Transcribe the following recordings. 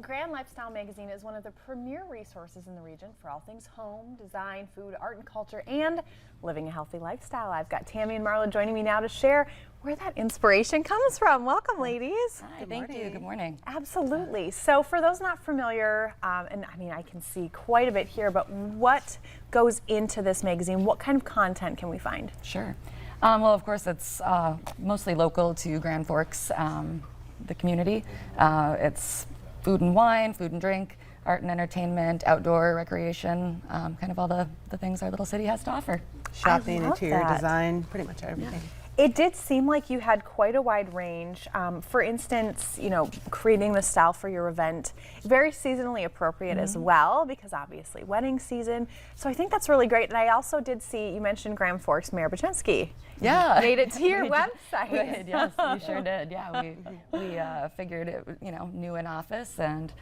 Grand Lifestyle magazine is one of the premier resources in the region for all things home, design, food, art and culture, and living a healthy lifestyle. I've got Tammy and Marla joining me now to share where that inspiration comes from. Welcome, ladies. Hi, thank you. Good morning. Absolutely. So for those not familiar, and I mean, I can see quite a bit here, but what goes into this magazine? What kind of content can we find? Sure. Well, of course, it's mostly local to Grand Forks, the community. It's food and wine, food and drink, art and entertainment, outdoor recreation, kind of all the things our little city has to offer. Shopping, interior design, pretty much everything. It did seem like you had quite a wide range. For instance, you know, creating the style for your event, very seasonally appropriate as well, because obviously wedding season. So I think that's really great. And I also did see, you mentioned Grand Forks Mayor Bachensky. Yeah. Made it to your website. We did, yes, we sure did. Yeah, we figured it, you know, new in office and,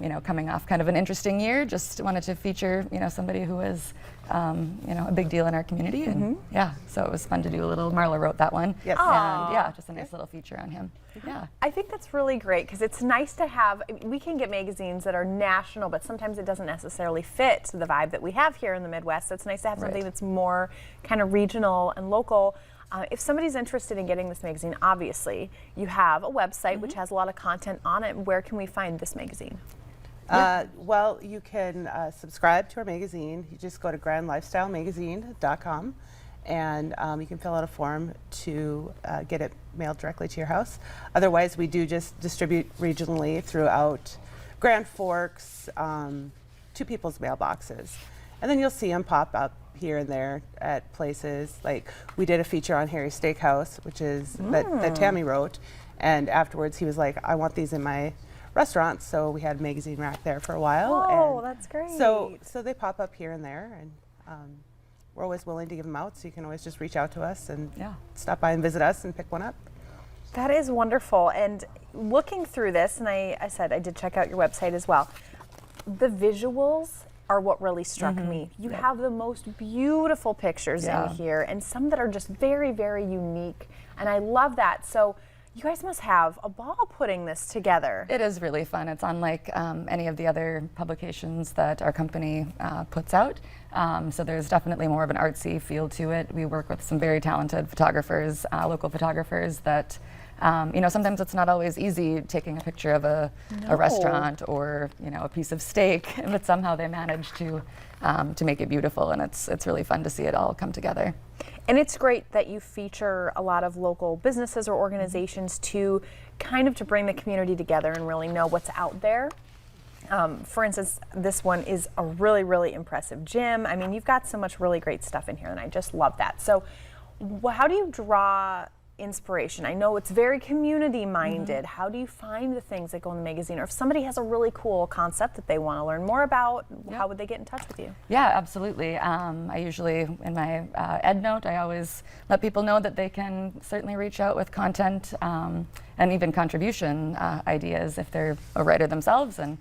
you know, coming off kind of an interesting year, just wanted to feature, you know, somebody who is, you know, a big deal in our community. And yeah, so it was fun to do a little, Marla wrote that one. Yes. And yeah, just a nice little feature on him. Yeah. I think that's really great because it's nice to have, we can get magazines that are national, but sometimes it doesn't necessarily fit the vibe that we have here in the Midwest. So it's nice to have something that's more kind of regional and local. If somebody's interested in getting this magazine, obviously you have a website which has a lot of content on it. Where can we find this magazine? Well, you can subscribe to our magazine. You just go to grandlifestylemagazine.com and you can fill out a form to get it mailed directly to your house. Otherwise, we do just distribute regionally throughout Grand Forks to people's mailboxes. And then you'll see them pop up here and there at places. Like we did a feature on Harry's Steakhouse, which is that Tammy wrote. And afterwards, he was like, I want these in my restaurant. So we had a magazine rack there for a while. Oh, and that's great. So they pop up here and there. And we're always willing to give them out. So you can always just reach out to us and stop by and visit us and pick one up. That is wonderful. And looking through this, and I said I did check out your website as well, the visuals are what really struck me. You have the most beautiful pictures in here and some that are just very, very unique. And I love that. So you guys must have a ball putting this together. It is really fun. It's unlike any of the other publications that our company puts out. So there's definitely more of an artsy feel to it. We work with some very talented photographers, local photographers that you know, sometimes it's not always easy taking a picture of a restaurant or, you know, a piece of steak, but somehow they manage to make it beautiful, and it's really fun to see it all come together. And it's great that you feature a lot of local businesses or organizations to kind of to bring the community together and really know what's out there. For instance, this one is a really, really impressive gym. I mean, you've got so much really great stuff in here, and I just love that. So how do you draw inspiration? I know it's very community minded. How do you find the things that go in the magazine? Or if somebody has a really cool concept that they want to learn more about, how would they get in touch with you? Yeah, absolutely. I usually, in my ed note, I always let people know that they can certainly reach out with content and even contribution ideas if they're a writer themselves and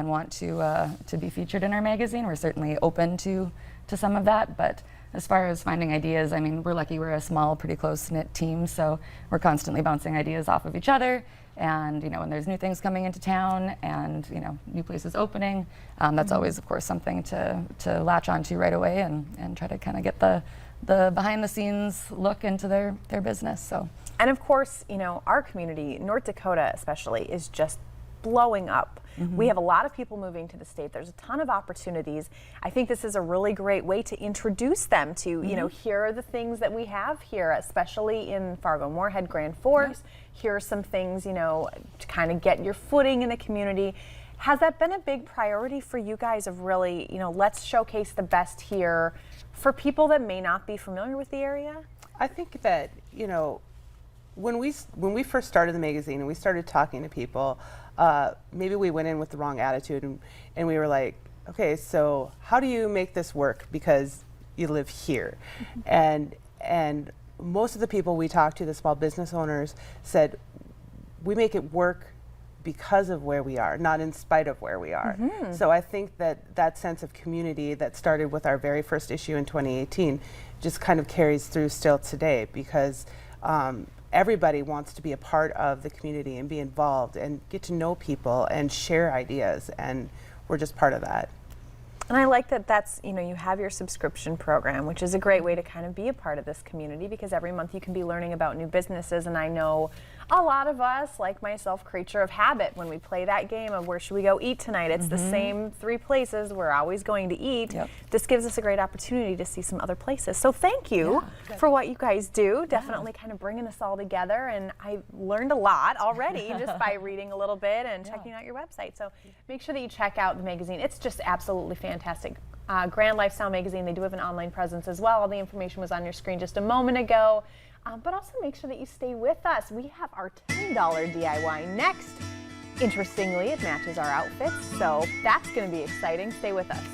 want to be featured in our magazine. We're certainly open to some of that, but as far as finding ideas, I mean, we're lucky we're a small, pretty close-knit team, so we're constantly bouncing ideas off of each other. And, you know, when there's new things coming into town and, you know, new places opening, that's always, of course, something to latch onto right away and try to kind of get the behind-the-scenes look into their business. So. And of course, you know, our community, North Dakota especially, is just blowing up. We have a lot of people moving to the state. There's a ton of opportunities. I think this is a really great way to introduce them to, you know, here are the things that we have here, especially in Fargo-Moorhead, Grand Forks. Here are some things, you know, to kind of get your footing in the community. Has that been a big priority for you guys of really, you know, let's showcase the best here for people that may not be familiar with the area? I think that, you know, when we first started the magazine and we started talking to people, maybe we went in with the wrong attitude and we were like, okay, so how do you make this work because you live here? And most of the people we talked to, the small business owners, said we make it work because of where we are, not in spite of where we are. So I think that sense of community that started with our very first issue in 2018 just kind of carries through still today, because everybody wants to be a part of the community and be involved and get to know people and share ideas, and we're just part of that. And I like that that's, you have your subscription program, which is a great way to kind of be a part of this community, because every month you can be learning about new businesses. And I know a lot of us, like myself, creature of habit, when we play that game of where should we go eat tonight, it's the same 3 places we're always going to eat. Yep. This gives us a great opportunity to see some other places. So thank you for what you guys do. Definitely kind of bringing us all together. And I learned a lot already just by reading a little bit and checking out your website. So make sure that you check out the magazine. It's just absolutely fantastic. Grand Lifestyle Magazine, they do have an online presence as well. All the information was on your screen just a moment ago. But also make sure that you stay with us. We have our $10 DIY next. Interestingly, it matches our outfits, so that's going to be exciting. Stay with us.